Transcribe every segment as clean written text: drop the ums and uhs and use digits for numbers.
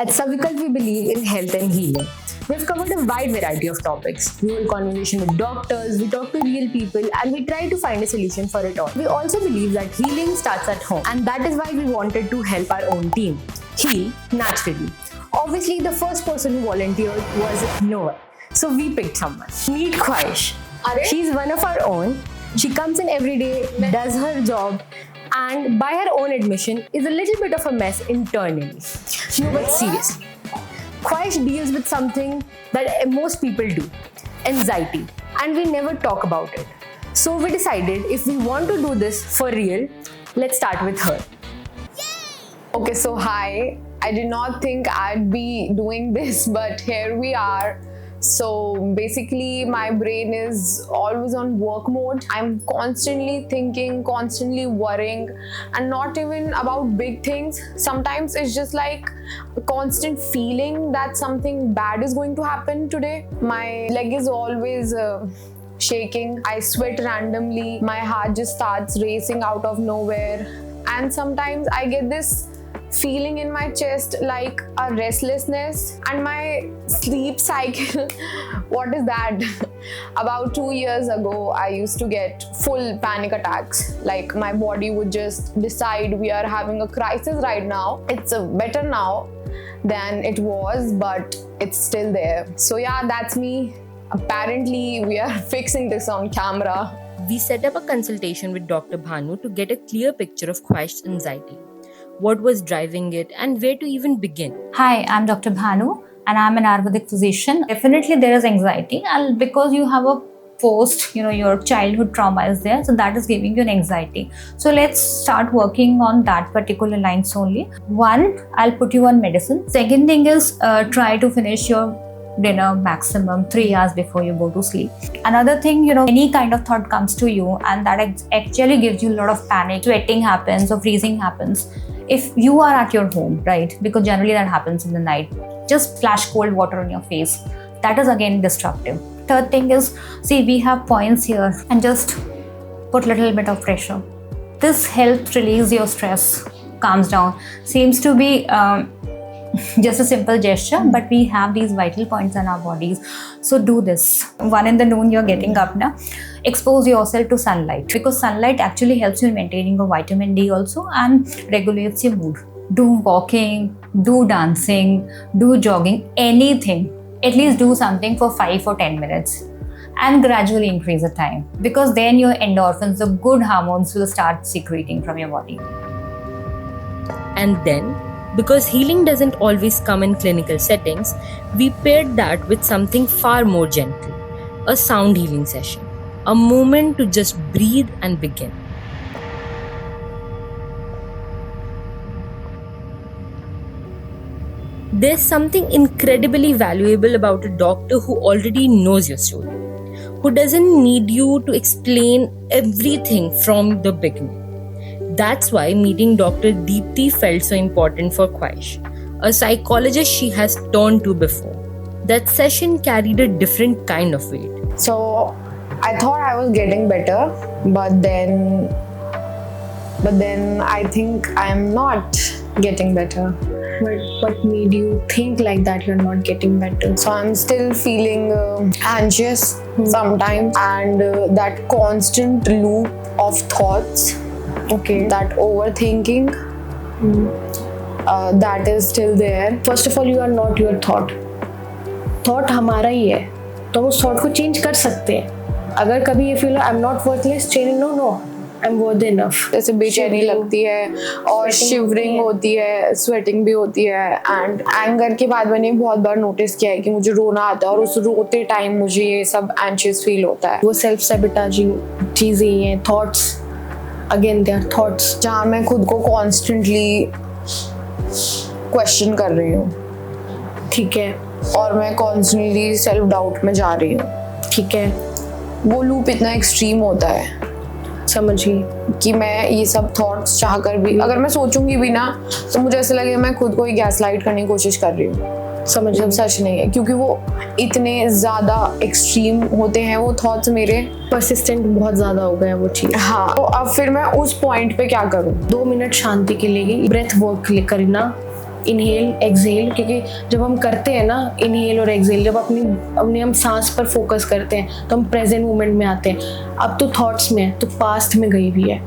At Savikal, we believe in health and healing. We've covered a wide variety of topics. We hold conversation with doctors, we talk to real people, and we try to find a solution for it all. We also believe that healing starts at home, and that is why we wanted to help our own team heal naturally. Obviously, the first person who volunteered was Noah, so we picked someone. Meet Khwahish. She's one of our own. She comes in every day, does her job, and by her own admission is a little bit of a mess internally. No, but seriously, Khwahish deals with something that most people do, anxiety, and we never talk about it. So we decided if we want to do this for real, let's start with her. Okay, so hi. I did not think I'd be doing this, but here we are. So basically, my brain is always on work mode. I'm constantly thinking, constantly worrying, and not even about big things. Sometimes it's just like a constant feeling that something bad is going to happen today. My leg is always shaking. I sweat randomly. My heart just starts racing out of nowhere. And sometimes I get this feeling in my chest like a restlessness, and my sleep cycle what is that? About 2 years ago, I used to get full panic attacks. Like my body would just decide we are having a crisis right now. It's better now than it was, but it's still there. So yeah, that's me. Apparently we are fixing this on camera. We set up a consultation with Dr. Bhanu to get a clear picture of Khwahish's anxiety, what was driving it, and where to even begin. Hi, I'm Dr. Bhanu and I'm an Ayurvedic physician. Definitely there is anxiety, and because you have a your childhood trauma is there, so that is giving you an anxiety. So let's start working on that particular lines only. One, I'll put you on medicine. Second thing is try to finish your dinner maximum 3 hours before you go to sleep. Another thing, any kind of thought comes to you and that actually gives you a lot of panic, sweating happens or freezing happens. If you are at your home, right, because generally that happens in the night, just splash cold water on your face. That is again destructive. Third thing is, see, we have points here, and just put little bit of pressure. This helps release your stress, calms down. Seems to be just a simple gesture, but we have these vital points in our bodies. So do this. 1 in the noon, you're getting up now. Expose yourself to sunlight, because sunlight actually helps you in maintaining your vitamin D also and regulates your mood. Do walking, do dancing, do jogging, anything. At least do something for 5 or 10 minutes and gradually increase the time, because then your endorphins, the good hormones, will start secreting from your body. And then, because healing doesn't always come in clinical settings, we paired that with something far more gentle, a sound healing session, a moment to just breathe and begin. There's something incredibly valuable about a doctor who already knows your story, who doesn't need you to explain everything from the beginning. That's why meeting Dr. Deepti felt so important for Khwahish, a psychologist she has turned to before. That session carried a different kind of weight. So I thought I was getting better, but then I think I'm not getting better. What made you think like that you're not getting better? So I'm still feeling anxious sometimes, and that constant loop of thoughts, that overthinking, that is still there. First of all, you are not your thought. Thought हमारा ही है, तो उस thought को change कर सकते हैं. अगर कभी ये feel I'm not worthless, change no, I'm worthy enough. जैसे बेचैनी लगती है और शिवरिंग होती है, स्वेटिंग भी होती है, एंड एंगर के बाद मैंने बहुत बार नोटिस किया है कि मुझे रोना आता है और उस रोते टाइम मुझे ये सब एंशियस फील होता है. वो सेल्फ सैबोटेजिंग चीजें ही हैं, thoughts. Again they are thoughts, जहाँ मैं खुद को कॉन्स्टेंटली क्वेश्चन कर रही हूँ. ठीक है. और मैं कॉन्स्टेंटली सेल्फ डाउट में जा रही हूँ. ठीक है. वो लूप इतना एक्सट्रीम होता है, समझिए, कि मैं ये सब थॉट्स चाह कर भी अगर मैं सोचूंगी भी ना, तो मुझे ऐसा लगे मैं खुद को ही गैस लाइट करने की कोशिश कर रही हूँ. समझ, जब सच नहीं है, क्योंकि वो इतने ज़्यादा एक्सट्रीम होते हैं वो थॉट्स मेरे. परसिस्टेंट बहुत ज़्यादा हो गया वो चीज़. हाँ, तो अब फिर मैं उस पॉइंट पे क्या करूँ? 2 मिनट शांति के लिए ब्रेथ वर्क करना इनहेल एक्सहेल, क्योंकि जब हम करते हैं ना इनहेल और एक्सहेल, जब अपनी हम सांस पर फोकस करते हैं तो हम प्रेजेंट मोमेंट में आते हैं। अब तो थॉट्स में है तो पास्ट में गई हुई है,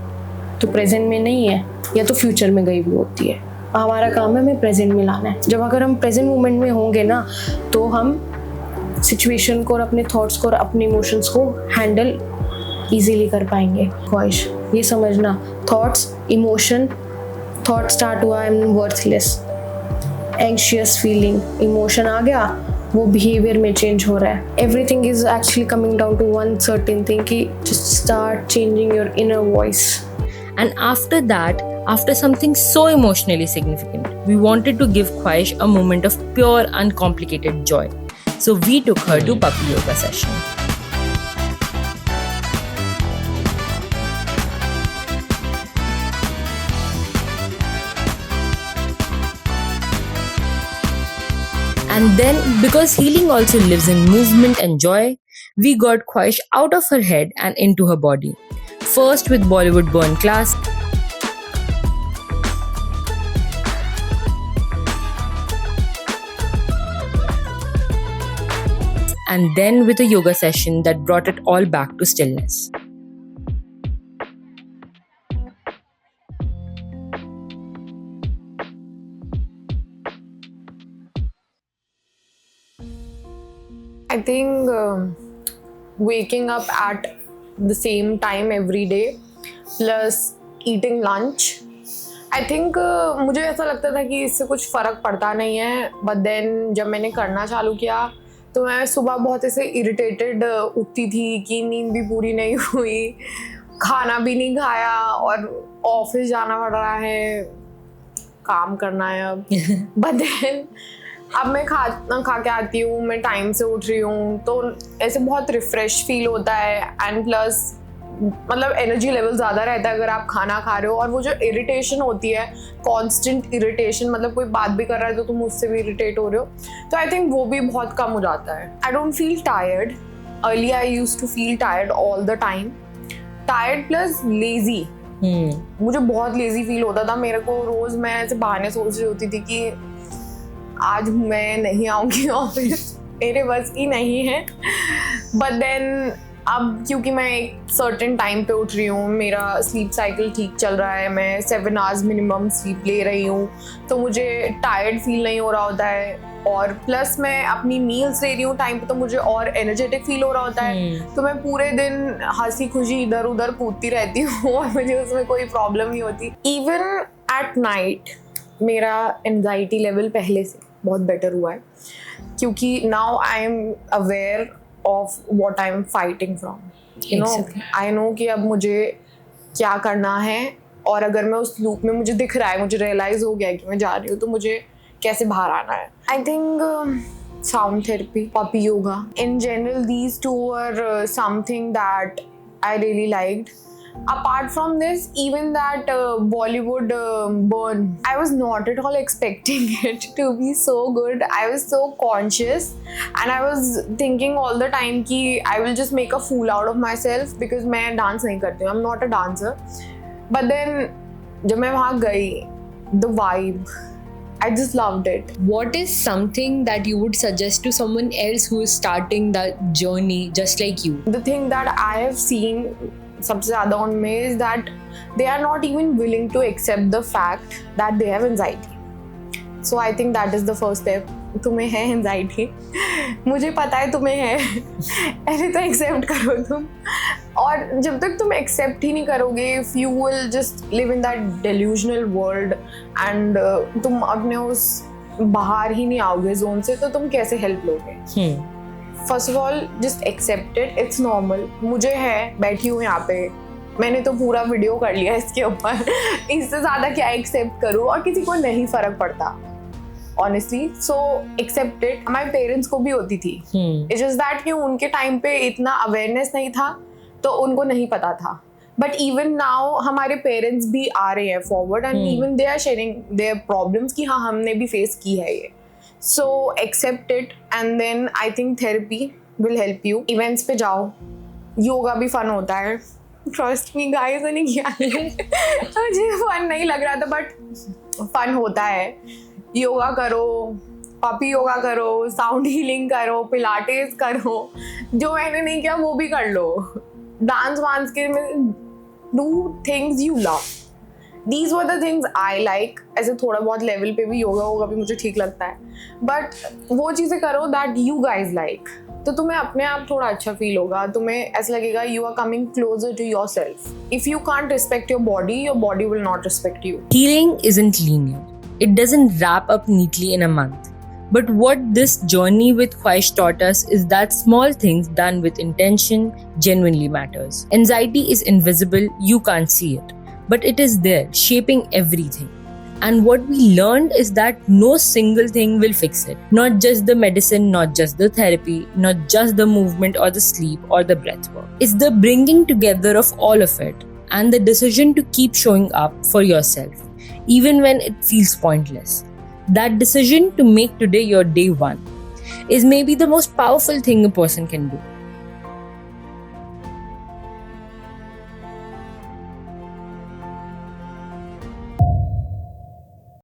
तो प्रेजेंट में नहीं है, या तो फ्यूचर में गई हुई होती है। हमारा काम है हमें प्रेजेंट में लाना है। जब अगर हम प्रेजेंट मोमेंट में होंगे ना तो हम सिचुएशन को और अपने थॉट्स को और अपने इमोशंस को हैंडल इजीली कर पाएंगे। ख्वाहिश ये समझना, थॉट्स इमोशन, थॉट स्टार्ट हुआ I am worthless, anxious feeling, emotion आ गया, वो बिहेवियर में चेंज हो रहा है। Everything is actually coming down to one certain thing कि just start changing your inner voice. And after that, after something so emotionally significant, we wanted to give Khwahish a moment of pure, uncomplicated joy. So we took her to puppy yoga session. And then, because healing also lives in movement and joy, we got Khwahish out of her head and into her body. First with Bollywood burn class, and then with a yoga session that brought it all back to stillness. I think waking up at the same time every day plus eating lunch, I think मुझे ऐसा लगता था कि इससे कुछ फ़र्क पड़ता नहीं है, बट देन जब मैंने करना चालू किया तो मैं सुबह बहुत ऐसे इरिटेटेड उठती थी कि नींद भी पूरी नहीं हुई, खाना भी नहीं खाया और ऑफिस जाना पड़ रहा है, काम करना है अब। बट देन अब मैं खा के आती हूँ, मैं टाइम से उठ रही हूँ, तो ऐसे बहुत रिफ्रेश फील होता है। एंड प्लस मतलब एनर्जी लेवल ज़्यादा रहता है अगर आप खाना खा रहे हो। और वो जो इरिटेशन होती है, कांस्टेंट इरिटेशन, मतलब कोई बात भी कर रहा है तो तुम उससे भी इरिटेट हो रहे हो, तो आई थिंक वो भी बहुत कम हो जाता है। I don't feel tired. Earlier I used to feel tired all the time, tired plus lazy. मुझे बहुत लेजी फील होता था। मेरे को रोज़ मैं ऐसे बहाने सोच रही होती थी कि आज मैं नहीं आऊँगी ऑफिस, मेरे बस की नहीं है। बट देन अब क्योंकि मैं एक सर्टेन टाइम पे उठ रही हूँ, मेरा स्लीप साइकिल ठीक चल रहा है, मैं 7 आवर्स मिनिमम स्लीप ले रही हूँ, तो मुझे टायर्ड फील नहीं हो रहा होता है। और प्लस मैं अपनी मील्स ले रही हूँ टाइम पे, तो मुझे और एनर्जेटिक फील हो रहा होता है। तो मैं पूरे दिन हंसी खुशी इधर उधर कूदती रहती हूँ और मुझे उसमें कोई प्रॉब्लम नहीं होती। इवन एट नाइट मेरा एंजाइटी लेवल पहले से बहुत बेटर हुआ है, क्योंकि now I am aware of what I am fighting from. You know, I know कि अब मुझे क्या करना है, और अगर मैं उस लूप में मुझे दिख रहा है, मुझे रियलाइज हो गया है कि मैं जा रही हूँ, तो मुझे कैसे बाहर आना है। I think sound therapy, puppy yoga. In general, these two were something that I really liked. Apart from this, even that Bollywood burn, I was not at all expecting it to be so good. I was so conscious and I was thinking all the time कि I will just make a fool out of myself because मैं dance नहीं करती हूँ, I'm not a dancer. But then जब मैं वहाँ गई, the vibe, I just loved it. What is something that you would suggest to someone else who is starting that journey just like you? The thing that I have seen सबसे ज़्यादा उनमें is that they are not even willing to accept the fact that they have anxiety. So I think that is the first step. तुम्हें है anxiety, मुझे पता है तुम्हें है, ऐसे तो accept करो तुम। और जब तक तुम accept ही नहीं करोगे, if you will just live in that delusional world and तुम अपने उस बाहर ही नहीं आओगे जोन से, तो तुम कैसे हेल्प लोगे? First of all just accept it, it's normal. मुझे है, बैठी हूँ यहाँ पे, मैंने तो पूरा वीडियो कर लिया इसके ऊपर, इससे ज़्यादा क्या एक्सेप्ट करूँ? और किसी को नहीं फ़र्क पड़ता ऑनेस्टली, सो एक्सेप्ट इट। हमारे पेरेंट्स को भी होती थी, इट्स जस्ट दैट कि उनके टाइम पे इतना अवेयरनेस नहीं था, तो उनको नहीं पता था। बट इवन नाउ हमारे पेरेंट्स भी आ रहे हैं forward and even they are sharing their problems कि हाँ हमने भी फेस की है ये। So accept it and then I think therapy will help you. Events पे जाओ, योगा भी फन होता है, trust me guys, मैंने किया है। मुझे फन नहीं लग रहा था बट फन होता है। योगा करो, पपी योगा करो, साउंड हीलिंग करो, पिलाटेस करो, जो मैंने नहीं किया वो भी कर लो, डांस वांस के में do things you love. These were the things I like. ऐसे थोड़ा बहुत लेवल पे भी योगा होगा भी मुझे ठीक लगता है, बट वो चीज़ें करो that you guys like. तो तुम्हें अपने आप थोड़ा अच्छा फील होगा, तुम्हें ऐसा लगेगा you are coming closer to yourself. If you can't respect your body will not respect you. Healing isn't linear. It doesn't wrap up neatly in a month. But what this journey with Khwaish taught us is that small things done with intention genuinely matters. Anxiety is invisible, you can't see it, but it is there, shaping everything. And what we learned is that no single thing will fix it. Not just the medicine, not just the therapy, not just the movement or the sleep or the breath work. It's the bringing together of all of it and the decision to keep showing up for yourself, even when it feels pointless. That decision to make today your day one is maybe the most powerful thing a person can do.